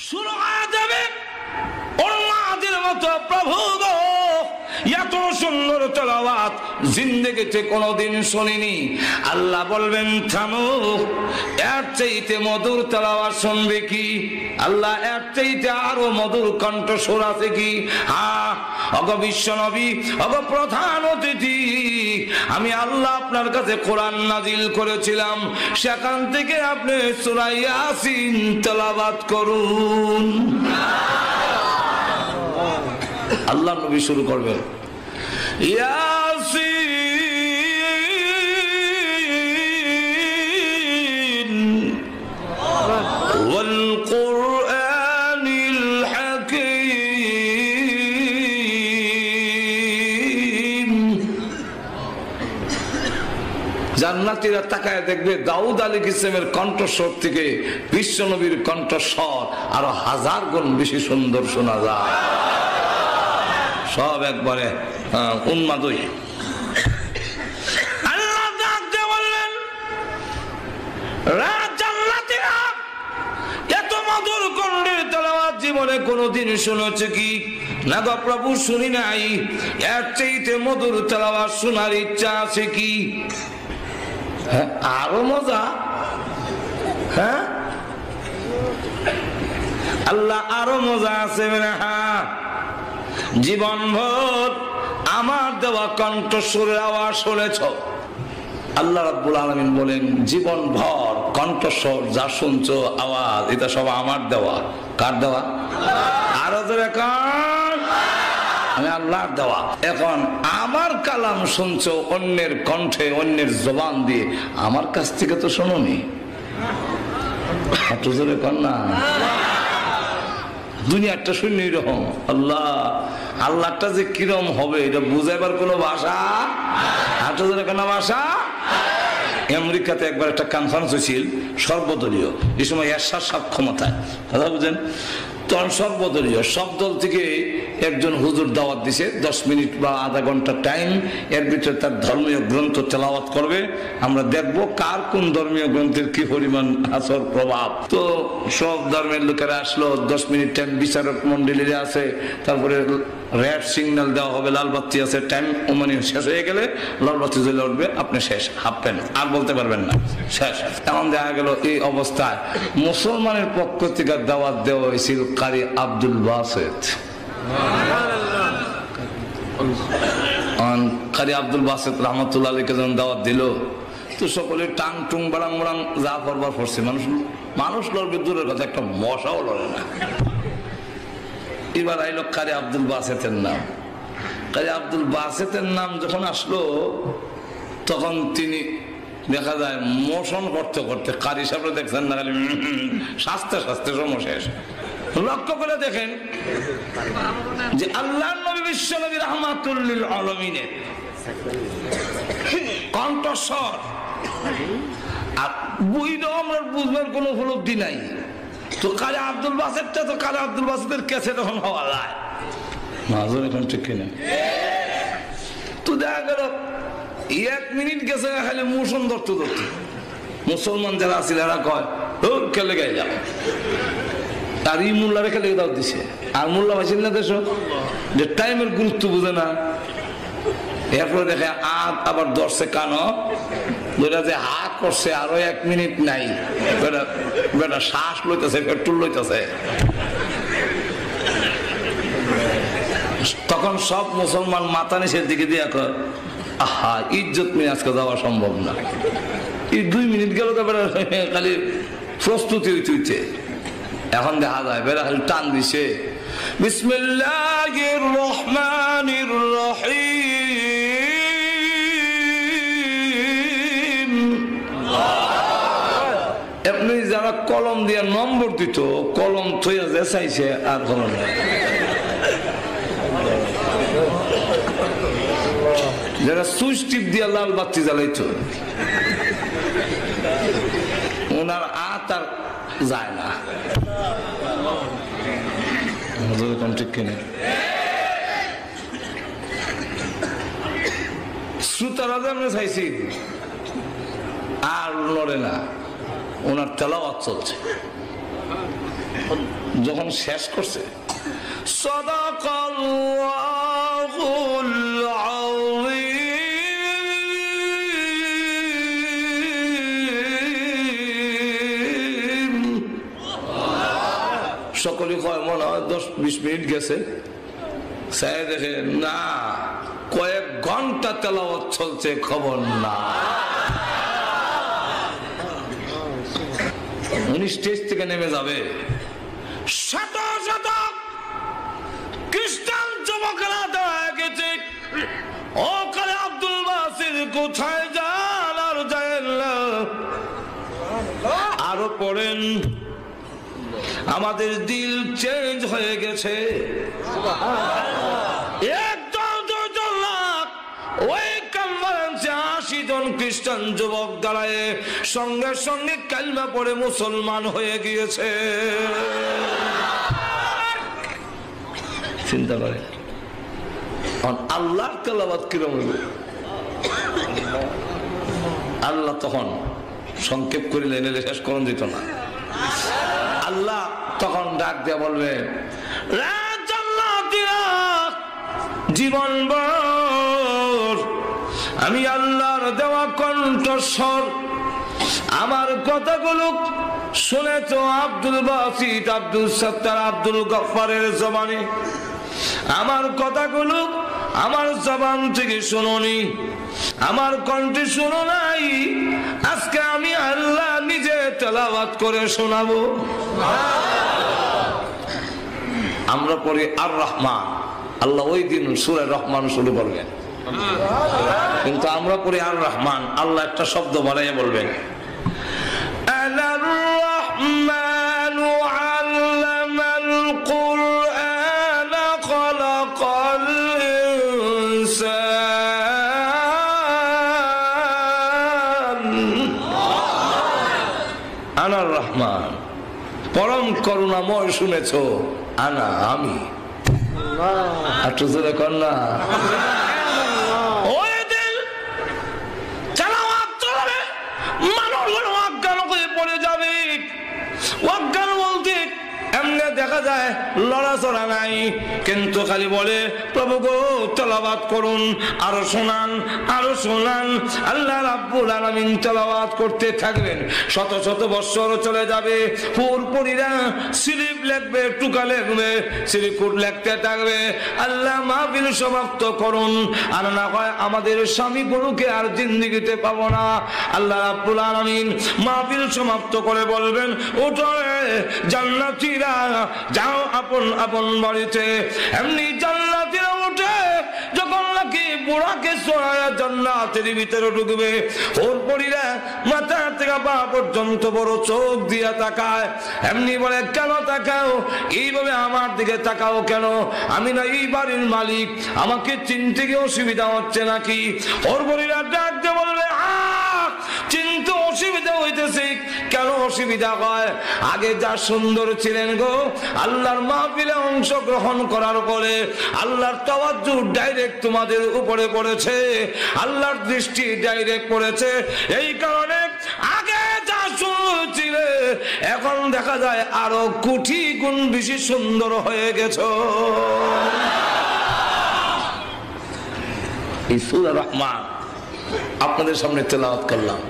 শুরু হয়ে যাবে উন্মাদের মতো। প্রভু গো, এত সুন্দর তেলাওয়াত জিন্দেগিতে কোনোদিন শুনিনি। আল্লাহ বলবেন থামো, এর চাইতে মধুর তেলাওয়াত শুনবে কি? আল্লাহ এর চাইতে আরো মধুর কণ্ঠস্বর আছে কি? হ্যাঁ, অগ বিশ্ব নবী, অগ প্রধান অতিথি, আমি আল্লাহ আপনার কাছে কোরআন নাজিল করেছিলাম, সেখান থেকে আপনি সূরা ইয়াসিন তেলাওয়াত করুন। আল্লাহ নবী শুরু করবেন, ইয়াসিন ওয়াল কুরআনিল হাকীম। জান্নাতীরা তাকায় দেখবে দাউদ আলাইহিস সালামের কণ্ঠস্বর থেকে বিশ্ব নবীর কণ্ঠস্বর আরো 1000 গুণ বেশি সুন্দর শোনা যায়। সব একবারে উন্মাদই। আল্লাহ ডাকতে বললেন, জান্নাতীরা এত মধুর কণ্ঠের তেলাওয়াত জীবনে কোনোদিন শুনেছে কি? না গো প্রভু, শুনি নাই। এর চাইতে মধুর তেলাওয়াত শোনার ইচ্ছা আছে কি? হ্যাঁ, আরো মজা। হ্যাঁ, আল্লাহ আরো মজা আছে। হ্যাঁ, জীবন ভর আমার দেওয়া কণ্ঠস্বরের আওয়াজ শুনেছ। আল্লাহ রাব্বুল আলামিন বলেন, জীবন ভর কণ্ঠস্বর যা শুনছো আওয়াজ, এটা সব আমার দেওয়া। কার দেওয়া? আরো জোরে কার? আমি আল্লাহর দেওয়া। এখন আমার কালাম শুনছো অন্যের কণ্ঠে, অন্যের জবান দিয়ে, আমার কাছ থেকে তো শোনোনি। এত জোরে কর না। দুনিয়াটা শূন্য এরকম। আল্লাহ, আল্লাহটা যে কিরম হবে এটা বুঝাইবার কোন ভাষা, কোন ভাষা। আমেরিকাতে একবার একটা কনফারেন্স হয়েছিল সর্বদলীয়, এই সময় এরশাদ সাহেব ক্ষমতায়, কথা বুঝেন। তখন সর্বদলীয় সব দল থেকে একজন হুজুর দাওয়াত দিছে, 10 মিনিট বা আধা ঘন্টা টাইম। এর ভিতরে তার ধর্মীয় গ্রন্থ তেলাওয়াত করবে, আমরা দেখব কার কোন ধর্মীয় গ্রন্থের কি পরিমাণ আসর প্রভাব। তো সব ধর্মের লোকেরা আসলো, 10 মিনিট টাইম বিচারক মন্ডলীরা আছে, তারপরে রেড সিগন্যাল দেওয়া হবে, লাল বাতি আছে, টাইম মানে শেষ হয়ে গেলে লাল বাতি জ্বলে উঠবে, আপনি শেষ, হাঁপবেন, আর বলতে পারবেন না, শেষ। এমন দেখা গেল এই অবস্থায় মুসলমানের পক্ষ থেকে দাওয়াত দেওয়া হয়েছিল কারি আব্দুল বাসেত। কারি আব্দুল বাসেত রহমতুল্লাহ আলাইহি যখন দাওয়াত দিল, তো সকলে টাং টুং বাড়াং বাড়াং যা করবার পড়ছে। মানুষ লড়বে দূরের কথা, একটা মশাও লড়ে না। এবার আইলো কারি আব্দুল বাসেতের নাম। কারি আব্দুল বাসেতের নাম যখন আসলো, তখন তিনি দেখা যায় মোশন করতে করতে, কারি সাহেব দেখছেন না, খালি শাস্তে শাস্তে সমস্যা। লক্ষ্য করে দেখেন যে আল্লাহর নবী বিশ্ব নবী রাহমাতুল লিল আলামিনের কণ্ঠস্বর, আর বুঝলেও আমরা বুঝবার কোনো উপলব্ধি নাই। তো কারি আব্দুল বাসেতটা তো কারি আব্দুল বাসেতের ক্যাসেট এখন হওয়া যায় মাজুর, এখন ঠিক কিনা? তো দেখা গেল 1 মিনিট গেছে খালি মোশন ধরতে ধরতে মুসলমান যারা আছিল এরা কয়, ও খেলে গাই যাও। আর ই মোল্লা রেখে লেগে দাও দিছে। আর মোল্লা পাইছিল না দেশ, যে টাইমের গুরুত্ব বুঝে না। এরপরে দেখে আবার ধরছে কানো, যেটা যে হা করছে আরো 1 মিনিট নাই, বেটা শ্বাস লইতেছে, পেট্রোল লইতেছে। তখন সব মুসলমান মাথা নিচের দিকে দিয়ে কয়, আহা, ইজ্জত নিয়ে আজকে যাওয়া সম্ভব না। এই 2 মিনিট গেল তো বেড়া খালি প্রস্তুতি হইতে। এখন দেখা যায় বেড়া খালি টান দিছে, বিসমিল্লাহির রহমানির রহিম। এমনি যারা কলম দিয়ে নম্বর দিত, কলম থইয়া যে চাইছে আর কোনো নাই। যারা সুইচ টিপ দিয়ে লাল বাতি জ্বালাইতো, ওনার আর যায় না। ঠিক কিনা? শ্রোতারা যেমন চাইছি আর লড়ে না, ওনার তেলাওয়াত চলছে। যখন শেষ করছে সাদাকাল্লাহুল আযীম, সকলে কয় মনে হয় 10-20 মিনিট গেছে, চাই দেখে না কয়েক ঘন্টা তেলাওয়াত চলছে, খবর না। উনি স্টেজ থেকে নেমে যাবে, শত শত খ্রিস্টান যুবকেরা দাঁড়ায় গেছে, ও কালে আব্দুল বাসির কোথায় যান আর যায় না। আরো পড়েন, আমাদের দিল চেঞ্জ হয়ে গেছে। একদল 2 লাখ ওই কনফারেন্সে 80 জন খ্রিস্টান যুবক দাঁড়ায় সঙ্গে সঙ্গে কালিমা পড়ে মুসলমান হয়ে গিয়েছে। চিন্তা করে আল্লাহর তেলাওয়াত কিরকম হইল। আল্লাহ তখন সংক্ষেপ করিলে এনে শেষ করণ দিত না। আল্লাহ তখন ডাক দিয়ে বলবে, জীবনভর আমি আল্লাহর দেওয়া কণ্ঠস্বর আমার কথাগুলো শুনেছ আব্দুল বাসিত, আব্দুল সত্তার, আব্দুল গফফারের জবানে। আমার কথাগুলো আমার জবান থেকে শুনোনি, আমার কণ্ঠে শুনো নাই। আজকে আমি আল্লাহ নিজে তেলাওয়াত করে শোনাবো। আমরা পড়ি আর রহমান, আল্লাহ ওই দিন সূরা রহমান শুরু করবেন, কিন্তু আমরা পড়ি আর রহমান, আল্লাহ একটা শব্দ বাড়াইয়া বলবেন, আলার রহমানু আল্লামাল কুরআন খালাকাল ইনসান। আনার রহমান, পরম করুণাময়, শুনেছ আনা, আমি। একটু জোরে কর না। ওই দিন তেলাওয়াত চলবে, মানুষগুলো অজ্ঞান হয়ে পড়ে যাবে। অজ্ঞান বলতে এমনি দেখা যায় লড়াচড়া নাই, কিন্তু খালি বলে প্রভু গো তেলাওয়াত করুন, আরো শোনান, আরো শোনান। আল্লাহ রাব্বুল আলামিন তেলাওয়াত করতে থাকবেন, শত শত বৎসর চলে যাবে। পুরপুরিরা স্লিপ লিখবে, টুকা লিখবে, সিরিকুট লিখতে থাকবে। আল্লাহ মাহফিল সমাপ্ত করুন, আর না হয় আমাদের স্বামী গরুকে আর জিন্দেগিতে পাবো না। আল্লাহ রাব্বুল আলামিন মাহফিল সমাপ্ত করে বলবেন, ওঠো জান্নাতীরা, যাও আপন আপন বাড়িতে। এমনি জান্নাতীরা উঠে যখন নাকি বুড়াকে সরায়া জান্নাতের ভিতরে ঢুকবে, ওর পরিরা মাথা থেকে পা পর্যন্ত বড় চোখ দিয়া তাকায়। এমনি বলে, কেন তাকাও? এইভাবে আমার দিকে তাকাও কেন? আমি না এই বাড়ির মালিক, আমাকে চিনতে গিয়ে অসুবিধা হচ্ছে নাকি? ওর পরিরা ডাক দিয়ে বলবে, চিনতে অসুবিধা হইতেছে। কেন অসুবিধা হয়? আগে যা সুন্দর ছিলেন গো, আল্লাহর মাহফিলে অংশগ্রহণ করার পরে আল্লাহর তাওয়াজ্জু ডাইরেক্ট তোমাদের উপরে পড়েছে, আল্লাহর দৃষ্টি ডাইরেক্ট পড়েছে। এই কারণে আগে যা সুন্দর ছিলে এখন দেখা যায় আরো কোটি গুণ বেশি সুন্দর হয়ে গেছো। এই সূরা রহমান আপনাদের সামনে তেলাওয়াত করলাম,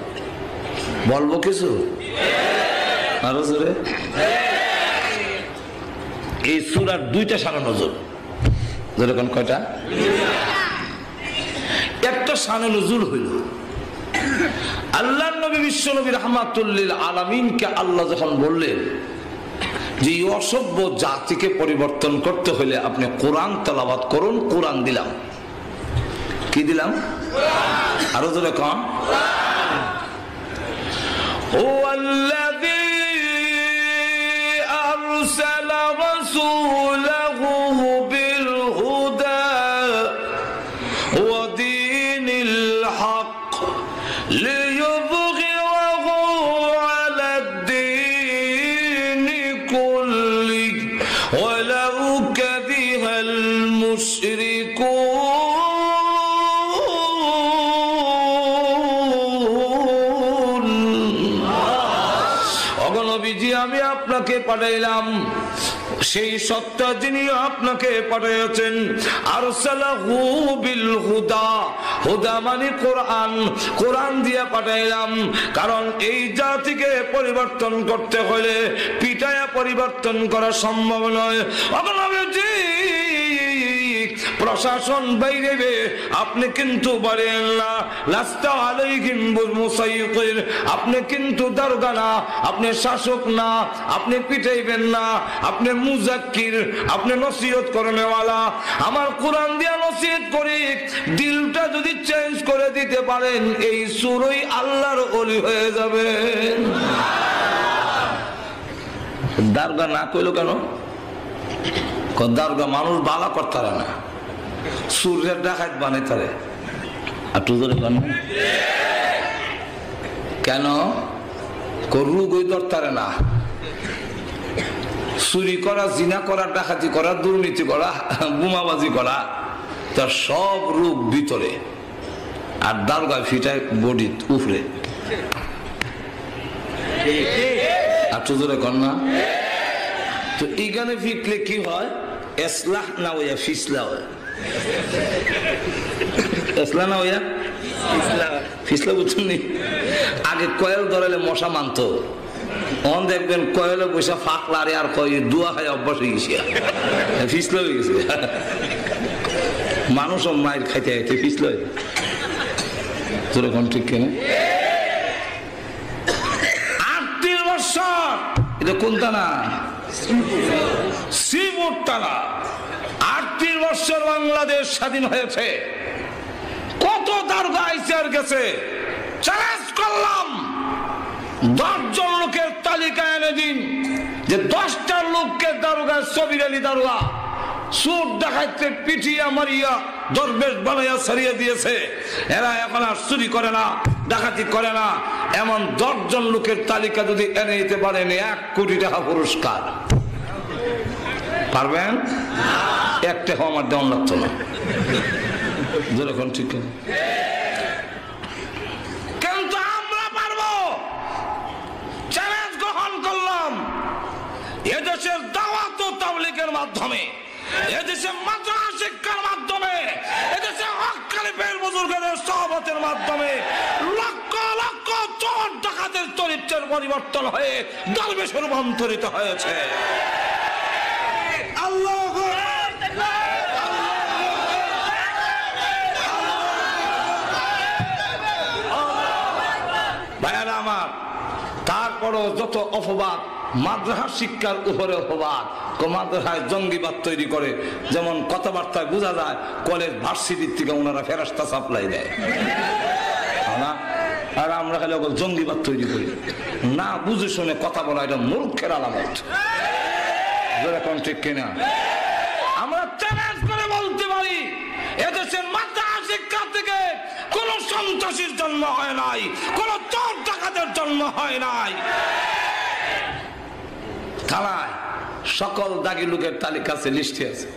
বলবো কিছু আরো জোরে? এই সূরার 2টা শানে নজুল। যেরকম কয়টা? একটা শানে নজুল হইল আল্লাহর নবী বিশ্ব নবী রাহমাতুল লিল আলামিনকে আল্লাহ যখন বললেন যে এই অসভ্য জাতিকে পরিবর্তন করতে হলে আপনি কোরআন তেলাওয়াত করুন, কোরআন দিলাম। কি দিলাম? আরো জোরে কন। হুয়াল্লাযী আরসালা রাসূলাহু বিল হুদা ওয়া দীনিল হক লিইয়ুযহিরাহু আলাদ দীনি কুল্লিহি ওয়ালাউ কারিহাল মুশরিকুন। আমি আপনাকে পাঠাইলাম সেই সত্তা যিনি আপনাকে পাঠিয়েছেন, আরসালাহু বিল হুদা, হুদা মানে কোরআন, কোরআন দিয়ে পাঠাইলাম। কারণ এই জাতিকে পরিবর্তন করতে হলে পিটায়া পরিবর্তন করা সম্ভব নয়। প্রশাসন বাইরে আপনি কিন্তু বলেন না, লাস্তা আলাইহিম বিমুসাইয়ির, আপনি কিন্তু দারোগা না, আপনি শাসক না, আপনি পিটাইবেন না, আপনি মুজাক্কির, আপনি নসিহত করনেওয়ালা। আমার কোরআন দিয়ে নসিহত করি, দিলটা যদি চেঞ্জ করে দিতে পারেন, এই সুরই আল্লাহর ওলি হয়ে যাবে। দারোগা না কইলো কেন? দারোগা মানুষ বালা করতারে না, সূর্যের ডাকাত বানাইতারে। আর তুজরে কেন রোগই ধরতারে না? চুরি করা, জিনা করা, ডাকাতি করা, দুর্নীতি করা, বোমাবাজি করা, তার সব রোগ ভিতরে, আর দারোগা ফিটায় বডি উপরে। আর তুজরে কর না? তো এইখানে ফিটলে কি হয়? এসলাহ না হইয়া ফিসলা হয়। এসলা না হইয়া ফিসলা, বুঝছেন নি? আগে কয়েল ধরালে মশা মানত, অন দেখবেন কয়েলে পয়সা ফাঁক লারে আর কয় দুয়া খাই অভ্যাস হয়ে গেছে, ফিসলা হয়ে গেছে। মানুষও মায়ের খাইতে খাইতে ফিসলা হয়ে ঠিক কেন? 38 বছর, এটা কোনটা না? শ্রীপুর টানা। 38 বছর বাংলাদেশ স্বাধীন হয়েছে। কত দারোগা আইছে আর গেছে। চ্যালেঞ্জ করলাম, 10 জন লোকের তালিকা এনে দিন, যে 10টা লোককে দারোগা, সবির আলী দারোগা সুর দেখাইতে পিটিয়া মারিয়া দরবেশ বানাইয়া ছাড়িয়ে দিয়েছে। এরা এখন আর চুরি করে না, ডাকাতি করে না। এমন 10 জন লোকের তালিকা যদি এনে দিতে পারেন, 1 কোটি টাকা পুরস্কার। পারবেন? একটা আমার দেওয়ান লাগতো না, যেরকম ঠিক। কিন্তু আমরা পারবো। চ্যালেঞ্জ গ্রহণ করলাম, এদেশের দাওয়াত ও তাবলীগের মাধ্যমে, এদেশে মাদ্রাসা শিক্ষার মাধ্যমে, এদেশে হক্কানি পীর বুজুর্গদের সহবতের মাধ্যমে লক্ষ লক্ষ চোর ডাকাতের চরিত্রের পরিবর্তন হয়ে দরবেশে রূপান্তরিত হয়েছে। আল্লাহু ভাইয়ারা আমার, তারপরও যত অপবাদ, মাদ্রাসা শিক্ষার উপরে অপবাদ, মাদ্রাসায় জঙ্গিবাদ তৈরি করে, যেমন কথাবার্তায় বোঝা যায় কলেজ ভার্সিটির থেকে ওনারা ফেরেশতা সাপ্লাই দেয় না, আর আমরা খালি জঙ্গিবাদ তৈরি করি। না বুঝে শুনে কথা বলা, এটা মূর্খের আলামত। যেরকম ঠিক কিনা? আমরা চ্যালেঞ্জ করে বলতে পারি, এদেশের মাদ্রাসা শিক্ষা থেকে কোন সন্ত্রাসীর জন্ম হয় নাই, কোন চোর ডাকাতের জন্ম হয় নাই। থানায় সকল দাগি লোকের তালিকা আছে, লিস্টে আছে।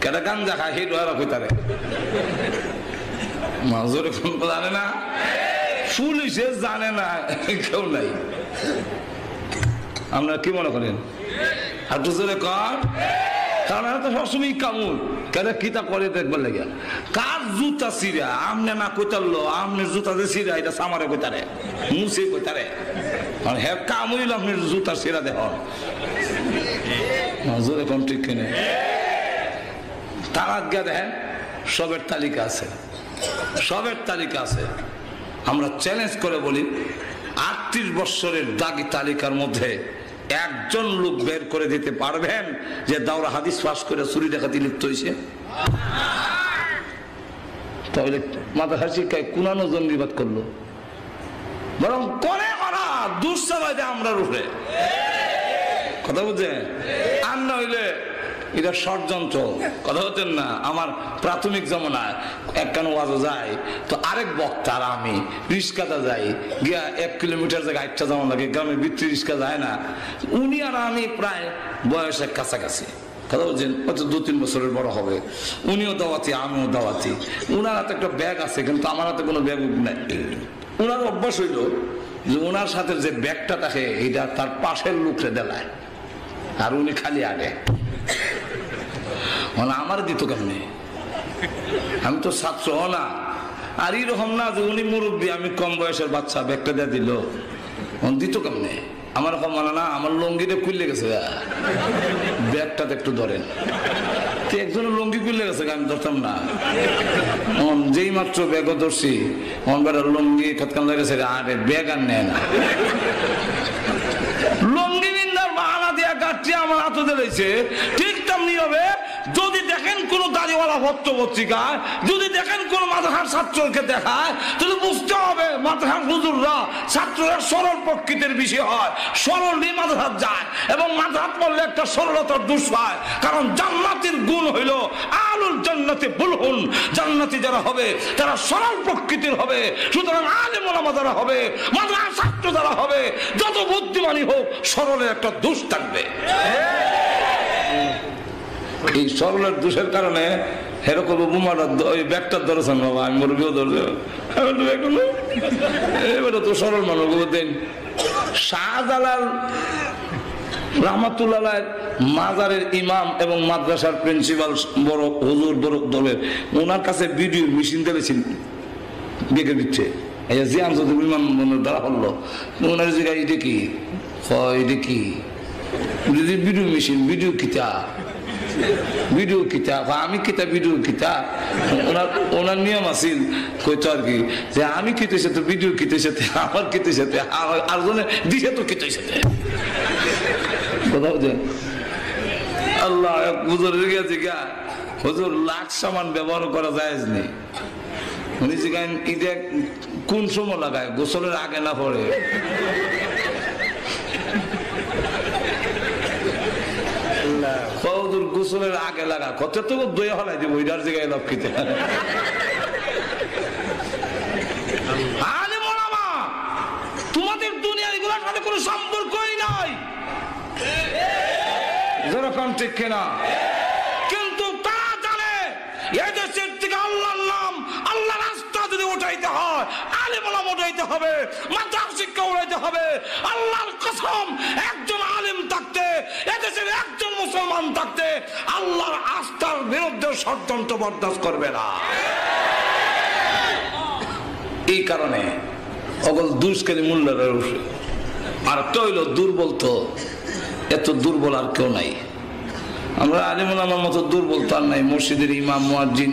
কেটা গাঞ্জা খায় হিট হয়ে রাখি তারে মাজরে ফোন জানে না, পুলিশে জানে না, কেউ নাই। আপনারা কি মনে করেন? হাঁটু জোরে কর, কারণ তো সবসময় কামুল কেন কিতা করে দেখবার লাগে। কার জুতা সিরা আমনে না কইতারলো, আমনের জুতা যে সিরা এটা সামারে কইতারে, মুছে কইতারে, হ্যাঁ কামুল আপনার জুতা সিরা দেখ জোরে কম ঠিক কিনে। তারা গিয়া দেখেন সবের তালিকা আছে, সবের তালিকা আছে। আমরা চ্যালেঞ্জ করে বলি, 38 বছরের দাগি তালিকার মধ্যে একজন লোক বের করে দিতে পারবেন যে দাওরা হাদিস পাস করে চুরি ডাকাতি লিপ্ত হয়েছে? তাহলে মাদ্রাসা শিক্ষায় কোনানো জঙ্গিবাদ করলো, বরং করে ওরা দুঃসাবাদে আমরা রূপে কথা বুঝছেন? আর না হইলে এটা ষড়যন্ত্র। কথা হচ্ছেন না? আমার প্রাথমিক জমানায় একখান ওয়াজও যায়, তো আরেক বক্তা আর আমি রিস্কাতে যাই, গিয়া 1 কিলোমিটার জায়গায় 8টা যেমন লাগে, গ্রামের ভিতরে রিস্কা যায় না। উনি আর আমি প্রায় বয়সের কাছাকাছি, কথা বলছেন, হয়তো 2-3 বছরের বড় হবে। উনিও দাওয়াতি, আমিও দাওয়াতি। উনার হাতে একটা ব্যাগ আছে, কিন্তু আমার হাতে কোনো ব্যাগ নাই। উনার অভ্যাস হইল যে ওনার সাথে যে ব্যাগটা থাকে, এটা তার পাশের লোকরে দেলায়। আর উনি খালি আগে আমার দিত কেমনি, আমি তো ছাত্র না। আর এরকম না যে উনি মুরব্বী, আমি কম বয়সের বাচ্চা, ব্যাগটা দিয়ে দিল, দিত কেমনে? আমার কম মানে না, আমার লঙ্গিটা খুললে গেছে, ব্যাগটাতে একটু ধরেন। একজনের লঙ্গি খুললে গেছে, আমি ধরতাম না। যেই মাত্র ব্যাগও ধরছি, লঙ্গি খতকান লেগেছে, আরে ব্যাগ আর নেয় না। লঙ্গি বিন্দার বাহানা দিয়া কাটছে আমার হাতে দিয়েছে। ঠিক তেমনি হবে যদি দেখেন কোন দাড়িওয়ালা ভক্ত পত্রিকায়, যদি দেখেন কোন মাদ্রাসার ছাত্রকে দেখায়, তাহলে বুঝতে হবে মাদ্রাসার হুজুররা ছাত্ররা সরল প্রকৃতির বিষয় হয়, সরল নিয়ে মাদ্রাসার যায়, এবং মাদ্রাসাত পড়লে একটা সরলতার দোষ হয়। কারণ জান্নাতের গুণ হইল আলুল জান্নাতে বুলহুন, জান্নাতি যারা হবে তারা সরল প্রকৃতির হবে। সুতরাং আলেম ওলামা যারা হবে, মাদ্রাসার ছাত্র যারা হবে, যত বুদ্ধিমানই হোক, সরলের একটা দোষ থাকবে। এই সরলের দোষের কারণে এরকম বোমাটা ওই ব্যাগটার ধরেছেন বাবা, আমি মুরগিও ধরছে, এবারে তো সরল মানুষ দেন। শাহজালাল রহমাতুল্লাহ মাজারের ইমাম এবং মাদ্রাসার প্রিন্সিপাল বড় হুজুর বড় দলের, ওনার কাছে ভিডিও মেশিন দিয়েছেন বেগে দিচ্ছে, দ্বারা হলো ওনার জায়গায় এটা কি এটা কি ভিডিও মেশিন, ভিডিও কিতা, ভিডিও কিতা, আমি কিতা ভিডিও কিতা। ওনার নিয়ম আছিল কইতো আর কি, যে আমি কিতের সাথে ভিডিও কিতের সাথে আমার কিতের সাথে আর জনে দিছে তো কিতের সাথে কথা বুঝেন। আল্লাহ হুজুর গেছে গা, হুজুর লাখ সামান ব্যবহার করা যায় নি। উনি জিগান ঈদে কোন সময় লাগায়, গোসলের আগে না পড়ে। গোসলের আগে লাগা কত তো দইয়া হলাই দিব, ওইটার জায়গায় লক্ষিতে। তোমাদের দুনিয়ার এগুলোর সাথে কোনো সম্পর্কই নাই, যেরকম ঠিক কিনা। কিন্তু তারা জানে এদেশের থেকে আল্লাহর নাম, আল্লাহ রাস্তা যদি উঠাইতে হয়, আলেম ওলামা উঠাইতে হবে, মাদ্রাসা শিক্ষা উঠাইতে হবে। আল্লাহর কসম, একজন আলেম থাকতে, এদেশের একজন মুসলমান থাকতে আল্লাহর আস্থার বিরুদ্ধে ষড়যন্ত্র বরদাস্ত করবে না। এই কারণে অগল দুষ্কারী মূল্যের উঠে। আর তো হইল দুর্বল, তো এত দুর্বল আর কেউ নাই। আমরা আলেম ওলামার মতো দুর্বল তো আর নাই। মসজিদের ইমাম, মুয়াজ্জিন,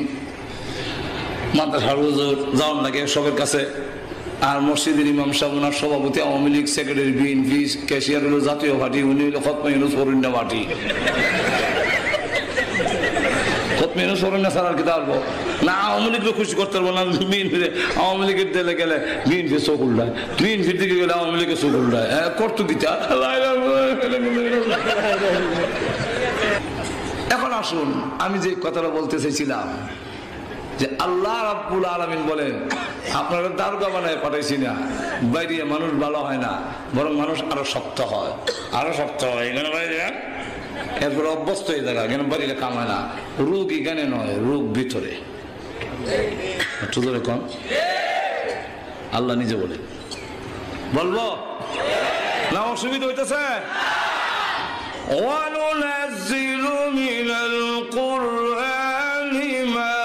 মাদ্রাসার হুজুর যাওয়ার লাগে সবের কাছে। আর মসজিদের ইমাম সাহেব, ওনার সভাপতি Awami League, secretary BNP, cashier হলো জাতীয় পার্টি, উনি হলো খতমে ইউনূস ফরিন্না পার্টি। খতমে ইউনূস ফরিন্না ছাড়া আর কি পারবো না। আওয়ামী লীগকে খুশি করতে পারবো না। বিএনপি আওয়ামী লীগের দিলে গেলে বিএনপি চোখ উল্টায়, বিএনপির দিকে গেলে আওয়ামী লীগের চোখ উল্টায়। করতো গীতা। এখন আসুন, আমি যে কথাটা বলতে চাইছিলাম, যে আল্লাহ রাব্বুল আলামিন বলেন আপনারা দারোগা বানায় পাঠাইছি না, বাইরে মানুষ ভালো হয় না, বরং মানুষ আরো শক্ত হয়, আরো শক্ত হয়। এখানে বাইরে এরপরে অভ্যস্ত হয়ে থাকা, এখানে বাড়িতে কামায় না। রোগ এখানে নয়, রোগ ভিতরে। একটু ধরে কম, আল্লাহ নিজে বলে। বলবো না, অসুবিধা হইতেছে? وَنُنَزِّلُ مِنَ الْقُرْآنِ مَا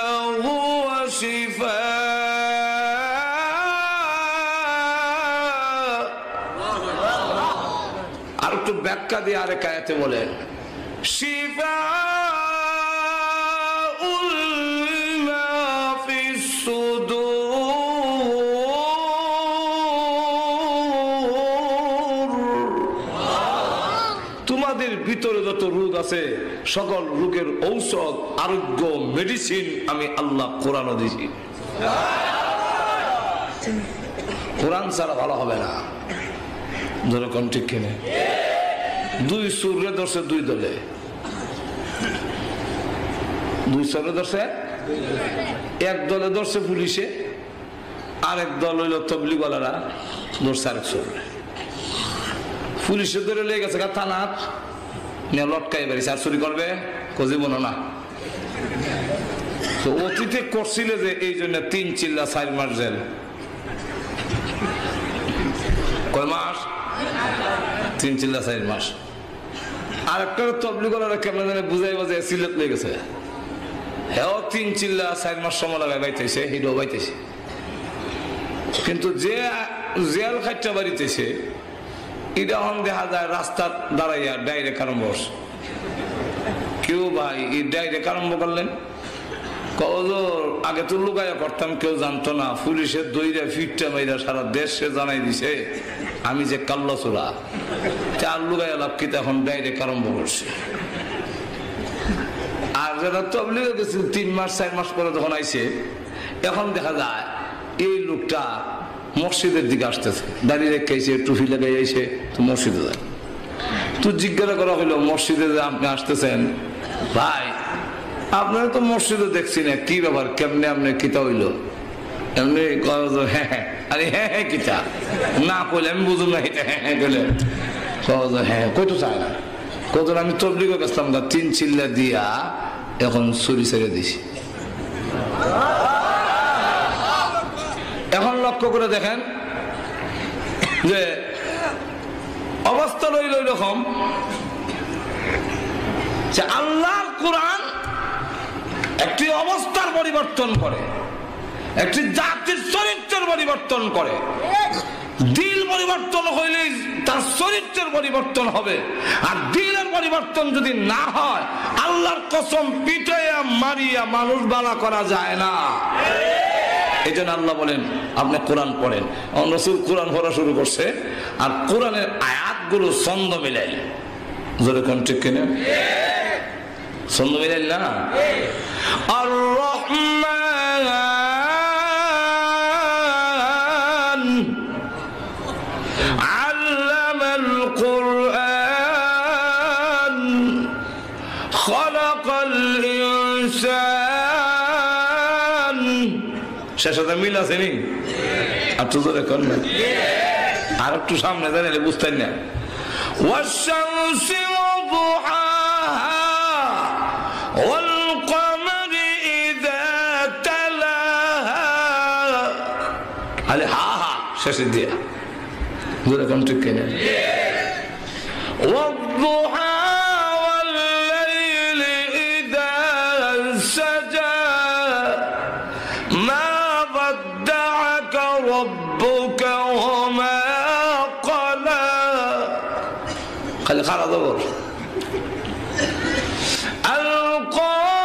هُوَ شِفَاءٌ। আর একটু ব্যাখ্যা দিয়ে আরেক আয়াতে বলেন, শিফাউল লিমা ফিস সুদূর। তোমাদের ভিতরে যত রোগ আছে, সকল রোগের ঔষধ, আরোগ্য, মেডিসিন আমি আল্লাহ কোরআনও দিয়েছি। কোরআন ছাড়া ভালো হবে না। যেরকম ঠিক কিনে দুই সুরে ধরছে, দুই দলে, দুই সুরে ধরছে। এক দলে ধরছে পুলিশে, আরেক দল হইল তবলিগওয়ালারা ধরছে আরেক সুরে। পুলিশে ধরে লেগে গেছে থানাত নিয়ে লটকাই বেরিয়েছে। আর চুরি করবে জীবন না। তো অতীতে করছিল যে এই জন্য 3 চিল্লা 4 মাস জেল। কয় মাস? 3 চিল্লা 4 মাস। আর একটা তবলিগ করার কেমন জানে বুঝাই বাজে সিলেট লেগে গেছে। হ্যাঁ 3 চিল্লা 4 মাস সময় লাগাই বাইতেছে, হিডো বাইতেছে। কিন্তু যে জেল খাইটা বাড়িতেছে এটা হন দেখা যায় রাস্তা দাঁড়াইয়া ডাইরেক্ট আরম্ভ। কেউ ভাই এই ডাইরেক্ট আরম্ভ করলেন আগে তো লুকাইয়া করতাম, কেউ জানতো না। পুলিশের দইরা ফিটটা মাইরা সারা দেশে জানাই দিছে আমি যে কাল্লাচোরা। চার লুকাইয়া লাভ কি এখন ডাইরেক্ট আরম্ভ করছে। আর যারা তবলিগে গেছিল 3 মাস 4 মাস পরে যখন আইছে, এখন দেখা যায় এই লোকটা মসজিদের দিকে আসতেছে, দাঁড়িয়ে রেখেছে, টুপি লাগাই আইছে, তো মসজিদে যায়। তো জিজ্ঞাসা করা হইলো মসজিদে যে আপনি আসতেছেন, ভাই আপনারা তো মসজিদে দেখছি না, কি ব্যাপার, কেমনে আপনি কিতা হইলো? এমনি হ্যাঁ হ্যাঁ, আরে হ্যাঁ হ্যাঁ কিতা না কইলে আমি বুঝুন না। হ্যাঁ হ্যাঁ গেলে হ্যাঁ কইতো চায় না। কত আমি তবলিগে গেছিলাম 3 চিল্লা দিয়া এখন চুরি ছেড়ে দিছি। এখন লক্ষ্য করে দেখেন যে অবস্থা রইল এরকম যে আল্লাহর কোরআন একটি অবস্থার পরিবর্তন করে, একটি জাতির চরিত্রের পরিবর্তন করে। দিল পরিবর্তন হইলে তার চরিত্রের পরিবর্তন হবে। আর দিলের পরিবর্তন যদি না হয়, আল্লাহর কসম পিটাইয়া মারিয়া মানুষ বালা করা যায় না। এই জন্য আল্লাহ বলেন আপনি কোরআন পড়েন। রাসূল কোরআন পড়া শুরু করছে, আর কোরআনের আয়াতগুলো ছন্দ মিলাই, জোরে কোন ঠিক কিনা? ছন্দ মিলাই না। আর রহমান আল্লামাল কুরআন খালাকাল ইনসান। শেষ সাথে মিল আছে নি? আর তো জোরে কোন না, আর একটু সামনে দাঁড়ালে বুঝতেন না। ওয়াশ-শামসি ওয়া-দুহাহা ওয়াল-কমারি ইযা তালাহা। আলে হা হা শেষে দিয়া জোরে কোন ঠিক কিনা? ওয়াদ-দুহা ওয়াল-লাইলি ইযা সাজা মা ওয়াদ্দা'আকা রাব্বুকা ওয়া মা ক্বালা। খালি খারা জবর। আল-কারিআ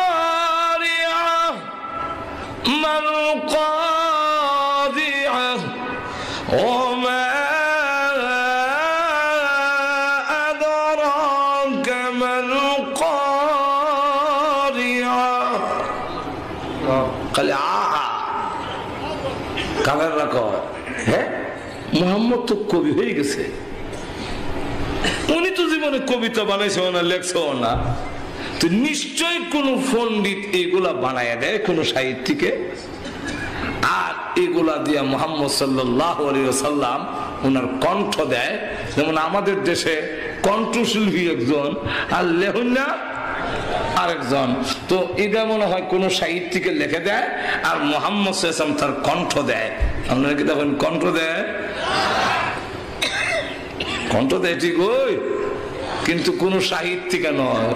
মাল-কাদিআ ওয়া মা আদরাকা মাল-কারিআ। খালি কামের রাখো। হ্যাঁ, মুহাম্মদ তো কবি হয়ে গেছে। উনি তো জীবনে কবিতা বানাইছে না, লেখছে না, তো নিশ্চয় কোন পণ্ডিত এগুলা বানায় দেয় কোন সাহিত্যিকে, আর এগুলা দিয়া মুহাম্মদ সাল্লাল্লাহু আলাইহি ওয়াসাল্লাম ওনার কণ্ঠ দেয়। যেমন আমাদের দেশে কণ্ঠশিল্পী একজন আর লেহুনা আরেকজন, তো এটা মনে হয় কোন সাহিত্যিকে লিখে দেয় আর মুহাম্মদ সাল্লাল্লাহু আলাইহি ওয়াসাল্লাম তার কণ্ঠ দেয়। আপনারা কি দেখেন কণ্ঠ দেয়? কণ্ঠ দেয় ঠিক, ওই কিন্তু কোন সাহিত্যিকা নয়,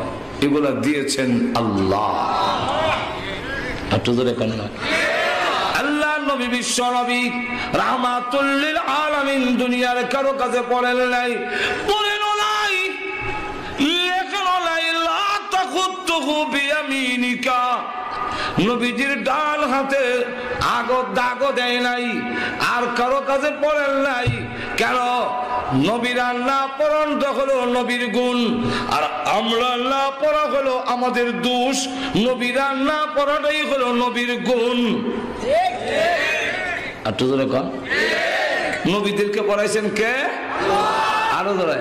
এগুলা দিয়েছেন আল্লাহ। আল্লাহ নবী বিশ্ব নবী রাহমাতুল লিল আলামিন দুনিয়ার কারো কাছে পড়েন নাই, পড়েন নাই, লেখেন নাই। লা তাখুতুহু বিয়ামিনিকা, নবীজির ডান হাতে দাগ দেয় নাই, আর কারো কাছে পড়েন নাই। কেন? নবীরা না পড়াটা হলো নবীর গুণ, আর আমরা না পড়া হলো আমাদের দোষ। নবীরা না পড়াটাই হলো নবীর গুণ। আর তো ধরে কন, নবীদেরকে পড়াইছেন কে? আরো ধরে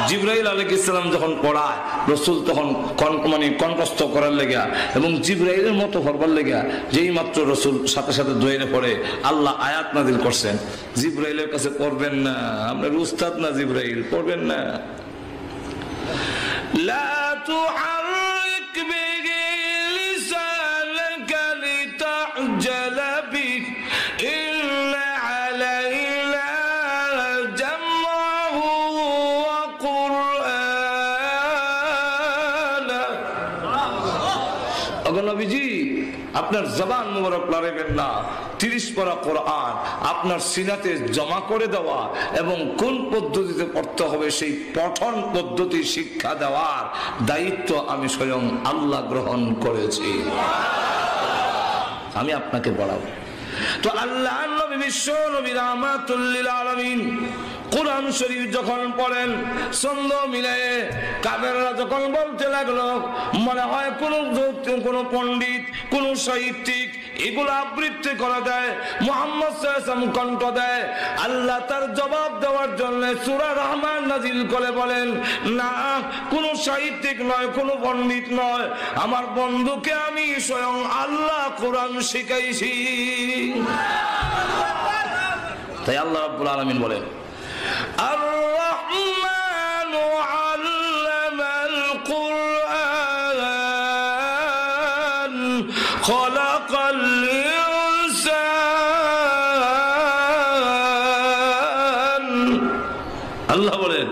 জিবরাইল আলাইহিস সালাম যখন পড়ায়, রাসূল তখন কণ্ঠস্থ করার লেগা এবং জিবরাইলের মতো পড়বার লেগা যেই মাত্র রাসূল সাথে সাথে দোয়াইলে পড়ে, আল্লাহ আয়াত নাযিল করছেন, জিবরাইলের কাছে পড়বেন না, আপনার উস্তাদ না জিবরাইল, পড়বেন না। লা তুহাররিক বিহি লিসানাকা লিতা'জালা বিহি ইন্না আলাইনা জামআহু ওয়া কুরআন। ওগো নবীজি আপনার জবান মুবারক লড়াইবেন না, 30 পারা কোরআন আপনার সিনাতে জমা করে দেওয়া এবং কোন পদ্ধতিতে পড়তে হবে সেই পঠন পদ্ধতি শিক্ষা দেওয়ার দায়িত্ব আমি স্বয়ং আল্লাহ গ্রহণ করেছি, আমি আপনাকে পড়াবো। তো আল্লাহ নবী বিশ্ব নবী রাহমাতুল লিল আলামিন কোরআন শরীফ যখন পড়েন ছন্দ মিলে কাফেররা যখন বলতে লাগলো মনে হয় কোন পণ্ডিত কোন সাহিত্যিক এগুলো আবৃত্তি করা যায়, মুহাম্মদ সাল্লাল্লাহু আলাইহি ওয়াসাল্লাম কণ্ঠ দেয়। আল্লাহ তার জবাব দেওয়ার জন্য সূরা রহমান নাজিল করে বলেন, না কোন সাহিত্যিক নয়, কোন পণ্ডিত নয়, আমার বন্ধুকে আমি স্বয়ং আল্লাহ কোরআন শিখাইছি। তাই আল্লাহ রাব্বুল আলামিন বলেন আর-রাহমানু আল্লামাল কুরআন খালাকাল ইনসান। আল্লাহ বলেন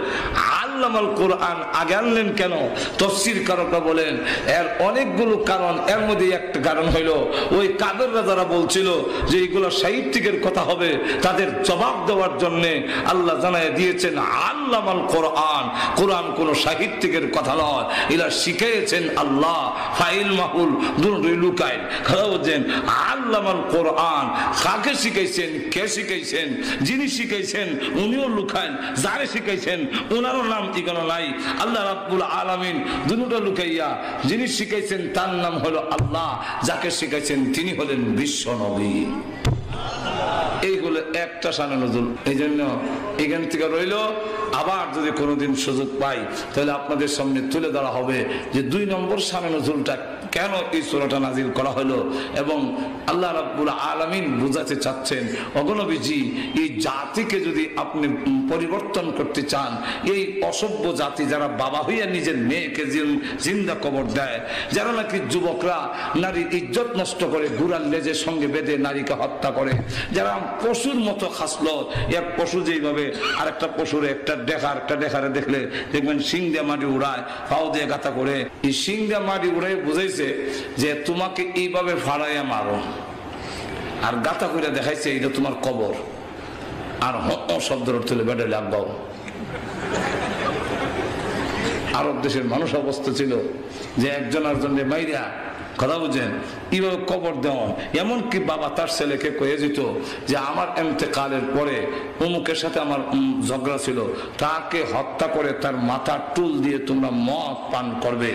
আল্লামাল কোরআন আগে আনলেন কেন? তাফসীরকাররা বলেন এর অনেকগুলো কারণ, এর মধ্যে একটা কারণ হইল ওই কাফেররা যারা বলছিল যে এগুলো সাহিত্যিকের কথা হবে তাদের জবাব দেওয়ার জন্য আল্লাহ জানায় দিয়েছেন আল্লামাল কোরআন, কোরআন কোন সাহিত্যিকের কথা নয়, এরা শিখিয়েছেন আল্লাহ। ফাইল মাহুল দুটোই লুকায় কথা বলছেন আল্লামাল কোরআন কাকে শিখাইছেন, কে শিখাইছেন, যিনি শিখাইছেন উনিও লুকায়, যারে শিখাইছেন ওনারও নাম ঠিকানা নাই। আল্লাহ রাব্বুল আলামিন দুটো লুকাইয়া যিনি শিখাইছেন তার নাম হলো আল্লাহ, যাকে শিখাইছেন তিনি হলেন বিশ্ব নবী। এইগুলো একটা শানে নজুল। এই জন্য এখান থেকে রইল, আবার যদি কোনোদিন সুযোগ পাই তাহলে আপনাদের সামনে তুলে ধরা হবে যে 2 নম্বর শানে নজুলটা কেন এই সূরাটা নাজিল করা হলো এবং আল্লাহ রাব্বুল আলামিন বুঝাতে চাচ্ছেন ওগো নবীজি এই জাতিকে যদি আপনি পরিবর্তন করতে চান, এই অসভ্য জাতি যারা বাবা হইয়া নিজের মেয়েকে জিন্দা কবর দেয়, যারা নাকি যুবকরা নারীর ইজ্জত নষ্ট করে গুড়ার লেজের সঙ্গে বেঁধে নারীকে হত্যা করে, যারা পশুর মতো খাসলো, এক পশু যেইভাবে আরেকটা পশুর একটা ডেখারে দেখলে দেখবেন শিং দিয়ে মাটি উড়ায়, পাও দিয়ে গাঁথা করে, এই শিং দিয়ে মাটি উড়াই বুঝাইছে যে তোমাকে এইভাবে ফাড়াইয়া মারো, আর গাঁথা করে দেখাইছে এটা তোমার কবর, আর শব্দের অর্থ হলে বেড়ে লাগবাও। আরব দেশের মানুষ অবস্থা ছিল যে একজন আরেকজনকে মাইরা কথা বুঝেন এইভাবে কবর দেওয়া, এমনকি বাবা তার ছেলেকে কয়ে যেত যে আমার ইন্তেকালের পরে অমুকের সাথে আমার ঝগড়া ছিল, তাকে হত্যা করে তার মাথার টুল দিয়ে তোমরা মদ পান করবে,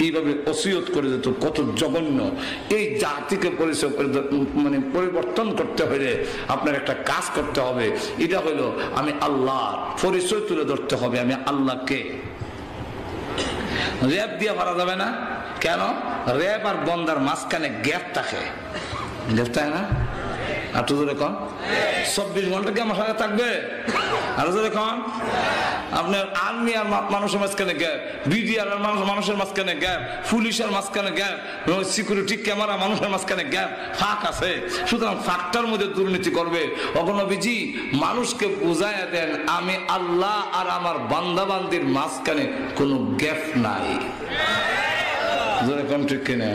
এইভাবে ওসিয়ত করে যেত। কত জঘন্য! এই জাতিকে পরিচয় করে মানে পরিবর্তন করতে হলে আপনার একটা কাজ করতে হবে, এটা হলো আমি আল্লাহর পরিচয় তুলে ধরতে হবে, আমি আল্লাহকে। র্যাপ দিয়ে পারা যাবে না, কেন? র্যাপ আর বন্দার মাঝখানে গ্যাপ থাকে, গ্যাপ থাকে না? আর তো জোরে কন 24 ঘন্টা কি আমার সাথে থাকবে? আর জোরে কন আপনার আর্মি আর মানুষের মাঝখানে গ্যাপ, বিডিআর আর মানুষের মাঝখানে গ্যাপ, পুলিশের মাঝখানে গ্যাপ, সিকিউরিটি ক্যামেরা মানুষের মাঝখানে গ্যাপ, ফাঁক আছে। সুতরাং ফাঁকটার মধ্যে দুর্নীতি করবে। ওগো নবীজি মানুষকে বুঝাইয়া দেন আমি আল্লাহ আর আমার বান্দা বান্দির মাঝখানে কোনো গ্যাপ নাই। জোরে কোন ঠিক কিনা?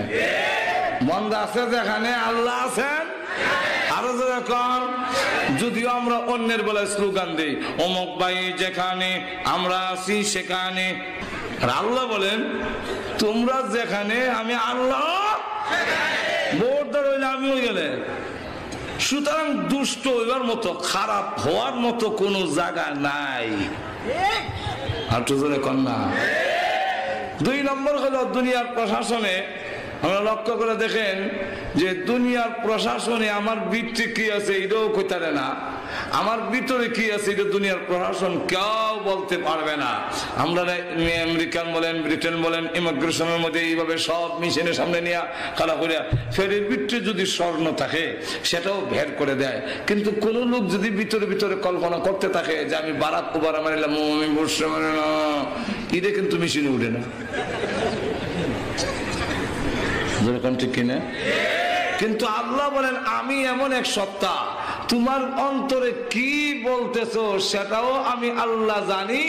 বান্দা আছে যেখানে আল্লাহ আছেন। আরো যখন যদিও আমরা অন্যের বেলায় স্লোগান দিই অমুক ভাই যেখানে আমরা আছি সেখানে, আর আল্লাহ বলেন তোমরা যেখানে আমি আল্লাহ বোর্ডার হইলে আমি হয়ে গেলে। সুতরাং দুষ্ট হইবার মতো খারাপ হওয়ার মতো কোনো জায়গা নাই। আর তো জোরে কন্যা 2 নম্বর হলো দুনিয়ার প্রশাসনে আমরা লক্ষ্য করে দেখেন যে দুনিয়ার প্রশাসনে আমার ভিতরে কি আছে এটাও কইতারে না, আমার ভিতরে কি আছে এটা দুনিয়ার প্রশাসন কেউ বলতে পারবে না। আমরা আমেরিকান বলেন ব্রিটেন বলেন ইমিগ্রেশনের মধ্যে এইভাবে সব মেশিনের সামনে নিয়ে খাড়া করে ফেরের ভিতরে যদি স্বর্ণ থাকে সেটাও বের করে দেয়, কিন্তু কোন লোক যদি ভিতরে ভিতরে কল্পনা করতে থাকে যে আমি বারাক ওবামা মারিলাম আমি বসে মারিলাম, এটা কিন্তু মেশিনে উঠে না। ঠিক কিনা? কিন্তু আল্লাহ বলেন আমি এমন এক সত্তা, তোমার অন্তরে কি বলতেছো সেটাও আমি আল্লাহ জানি,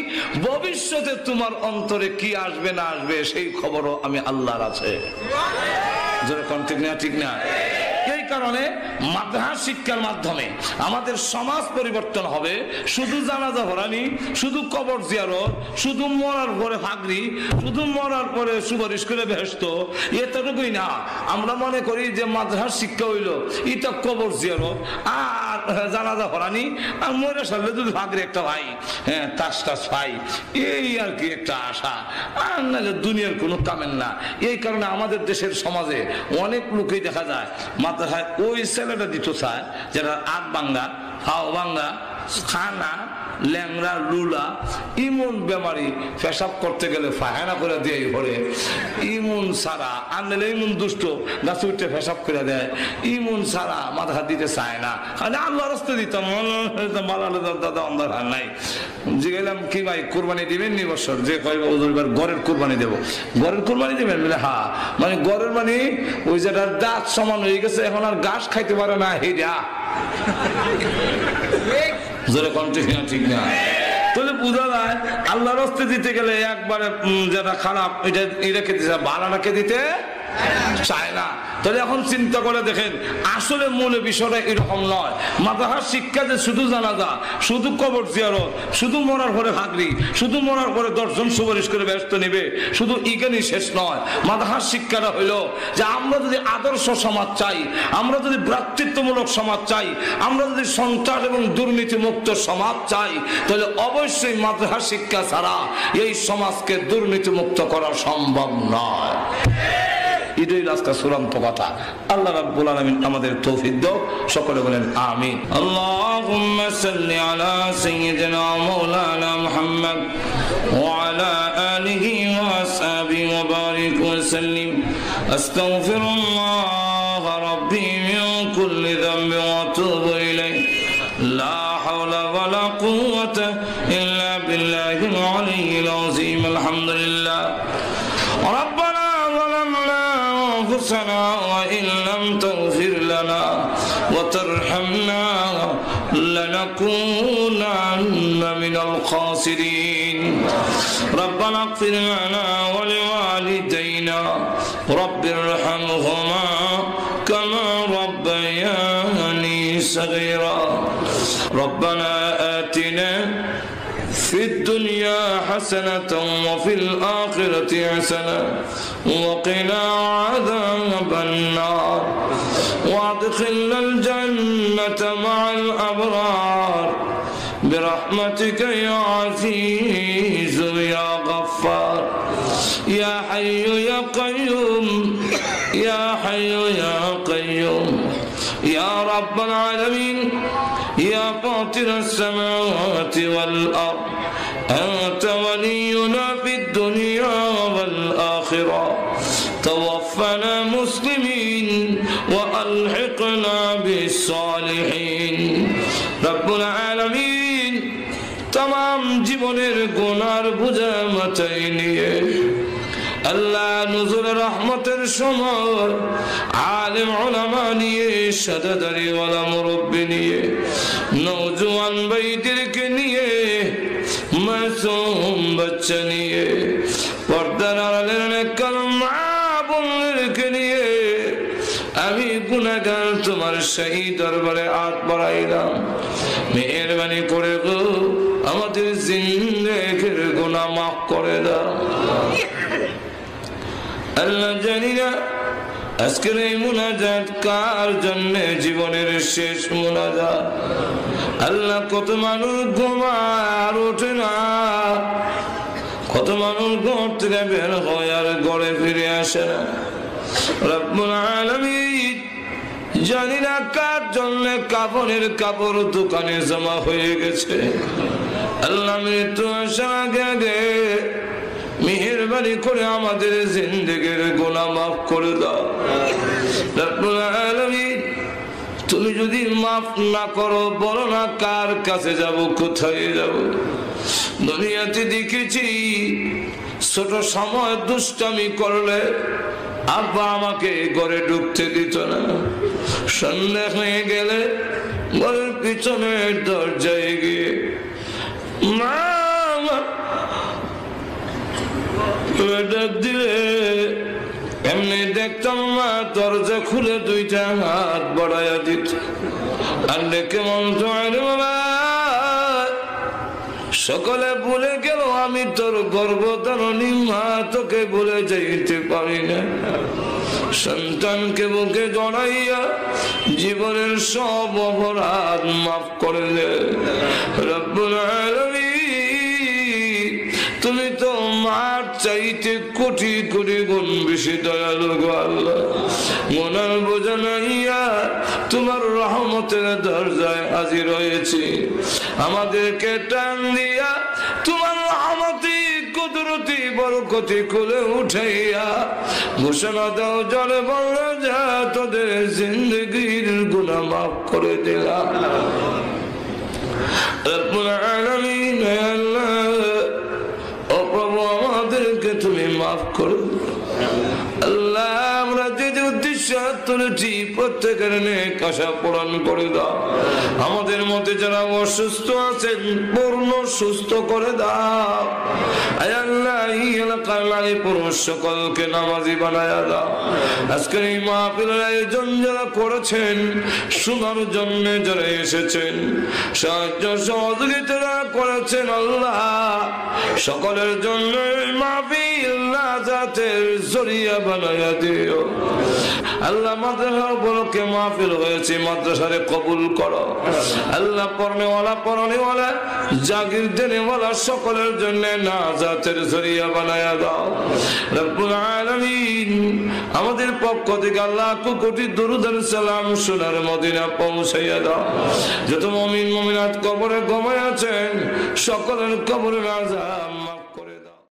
ভবিষ্যতে তোমার অন্তরে কি আসবে না আসবে সেই খবরও আমি আল্লাহর আছে। যেরকম ঠিক না ঠিক না? এই কারণে মাদ্রাসা শিক্ষার মাধ্যমে আমাদের সমাজ পরিবর্তন হবে। শুধু জানাজা পড়ানি, শুধু কবর জিয়ারত, শুধু মরার পরে ফাগরি, শুধু মরার পরে সুপারিশ করে বেহেশত, এতটুকুই না। আমরা মনে করি যে মাদ্রাসা শিক্ষা হইল এটা কবর জিয়ারত আর জানাজা পড়ানি আর মরে সারলে যদি ফাগরি একটা ভাই, হ্যাঁ, তাস টাস পাই, এই আর কি একটা আশা, আর নাহলে দুনিয়ার কোনো কামেন না। এই কারণে আমাদের দেশের সমাজে অনেক লোকই দেখা যায় মাদ্রাসায় ওই ছেলেটা দিত চায় যারা আট বাঙ্গা, হাও বাঙ্গা, খানা, ল্যাংরা, লুলা, ইমন বেমারি, পেশাব করতে গেলে ফায়না করে দিয়ে ঘরে, ইমন সারা আনলে ইমন দুষ্ট গাছ উঠতে পেশাব করে দেয়, ইমন সারা মাথা দিতে চায় না। আল্লাহ রাস্তা দিতাম দাদা অন্ধার হার নাই। জিগেলাম কি ভাই কোরবানি দিবেন নি বছর? যে কয় গড়ের কোরবানি দেবো। গড়ের কোরবানি দেবেন বলে হ্যাঁ, মানে গড়ের মানে ওই যেটা দাঁত সমান হয়ে গেছে এখন আর ঘাস খাইতে পারে না, হেরা ঠিক না? তাহলে বোঝা যায় আল্লাহর রাস্তে দিতে গেলে একবারে যেটা খারাপ এটা খেতে চায়, ভাড়াটাকে দিতে চায় না। তাহলে এখন চিন্তা করে দেখেন আসলে মূলে বিষয়টা এরকম নয়। মাদ্রাসার শিক্ষা যে শুধু জানাজা, শুধু কবর জিয়ারত, শুধু মরার পরে ভাগরি, শুধু মরার পরে 10 জন সুপারিশ করে ব্যস্ত নিবে, শুধু ইজ্ঞানই শেষ নয়। মাদ্রাসার শিক্ষাটা হইল যে আমরা যদি আদর্শ সমাজ চাই, আমরা যদি ভ্রাতৃত্বমূলক সমাজ চাই, আমরা যদি সন্ত্রাস এবং দুর্নীতি মুক্ত সমাজ চাই, তাহলে অবশ্যই মাদ্রাসার শিক্ষা ছাড়া এই সমাজকে দুর্নীতি মুক্ত করা সম্ভব নয়। এটাই আজকে চূড়ান্ত কথা। আল্লাহ রাব্বুল আলামিন আমাদের তৌফিক দাও, সকলে বলেন আমিন। আল্লাহুম্মা সাল্লি আলা সাইয়্যিদিনা মাওলানা মুহাম্মদ ওয়া আলা আলিহি ওয়া আসহাবিহি ওয়া বারিক ওয়া সাল্লিম। আস্তাগফিরুল্লাহ রাব্বি মিন কুল্লি যামবিন ওয়া আতুবু ইলাইহি। লা হাওলা ওয়া লা কুওয়াতা ইল্লা বিল্লাহিল আলিয়্যিল আযীম। আলহামদুলিল্লাহ। ربنا ظلمنا أنفسنا وإن لم تغفر لنا وترحمنا لنكونن من الخاسرين. ربنا اغفر لنا ولوالدينا رب ارحمهما كما ربياني صغيرا. ربنا آتنا في الدنيا حسنة وفي الآخرة حسنة وقنا عذاب النار وادخلنا الجنة مع الأبرار برحمتك يا عزيز يا غفار يا حي يا قيوم يا حي يا قيوم يا رب العالمين يا فاطر السماوات والأرض أنت ولينا في الدنيا والآخرة توفنا مسلمين وألحقنا بالصالحين. رب العالمين تمام জীবনের গুনার বোঝা মাথায় নিয়ে আল্লাহ নজরুল রহমতের সময় আলেম উলামা নিয়ে, সাদাদারি ওয়ালা মুরব্বি নিয়ে, নওজোয়ান ভাইদেরকে নিয়ে, মাসুম বাচ্চা নিয়ে, পর্দার আড়ালের নেককার মা বোনদেরকে নিয়ে আমি গুনাহগার তোমার সেই দরবারে হাত বাড়াইলাম। মেহেরবানি করে গো আমাদের জিন্দেগির গুনাহ মাফ করে দাও। আল্লাহ জানি না আজকের এই মুনাজাত কার জন্য জীবনের শেষ মুনাজাত। আল্লাহ কত মানুষ ঘুমায় আর ওঠে না, কত মানুষ ঘর থেকে বের হয় আর ঘরে ফিরে আসে না। রব্বুল আলামিন জানি না কার জন্য কাফনের কাপড় দোকানে জমা হয়ে গেছে। আল্লাহ মৃত্যু আসার আগে আগে মেহেরবানি করে আমাদের জিন্দেগির গুনাহ মাফ করে দাও। রব্বুল আলামিন তুমি যদি মাফ না করো বলো না কার কাছে যাব, কোথায় যাব। দুনিয়াতে দেখেছি ছোট সময় দুষ্টামি করলে আব্বা আমাকে ঘরে ঢুকতে দিত না, সন্ধ্যা হয়ে গেলে ঘরের পিছনে দরজায় গিয়ে মা দিলে এমনি দেখতাম মা দরজা খুলে দুইটা হাত বাড়াইয়া দিত আর ডেকে মন্ত্র বাবা সকলে ভুলে গেল আমি তোর গর্ভধারণী মা, তোকে ভুলে যাইতে পারি না। সন্তানকে বুকে জড়াইয়া জীবনের সব অপরাধ মাফ করে দে রব্বুল আলামিন। তুমি তো মার চাইতে কোটি কোটি গুণ বেশি দয়ালু গো আল্লাহ। গুনার বোঝা নাইয়া তোমার রহমতের দরজায় হাজির হয়েছি, আমাদেরকে টান দিয়া তোমার রহমতি কুদরতি বরকতি কোলে উঠাইয়া ঘোষণা দাও জলে বলল যা তোদের জিন্দগির গুনাহ মাফ করে দিলাম। রব্বুল আলামিন আল্লাহ ও প্রভু আমাদেরকে তুমি মাফ করো আল্লাহ। আমরা যে যে উদ্দেশ্য তুলেছি প্রত্যেকের নেক আশা পূরণ করে দাও। আমাদের মধ্যে যারা অসুস্থ আছেন পূর্ণ সুস্থ করে দাও। আয় আল্লাহ এই এলাকার নারী পুরুষ সকলকে নামাজি বানায়া দাও। আজকের এই মাহফিলের আয়োজন যারা করেছেন, শোনার জন্য যারা এসেছেন, সাহায্য সহযোগিতা করেছেন আল্লাহ সকলের জন্য মাহফিল নাজাতের জরিয়া বানায়া দিও আল্লাহ। মাদ্রাসার উপলক্ষে মাহফিল হয়েছে, মাদ্রাসারে কবুল করো আল্লাহ। পড়নেওয়ালা পড়নেওয়ালা জাগির দেনেওয়ালা সকলের জন্য নাজাতের জরিয়া বানায়া দাও রব্বুল আলামিন। আমাদের পক্ষ থেকে আল্লাহ কোটি দরুদ আর সালাম সোনার মদিনা পৌঁছাইয়া দাও। যত মুমিন মুমিনাত কবরে ঘুমায় আছেন সকলের কবরের আযাব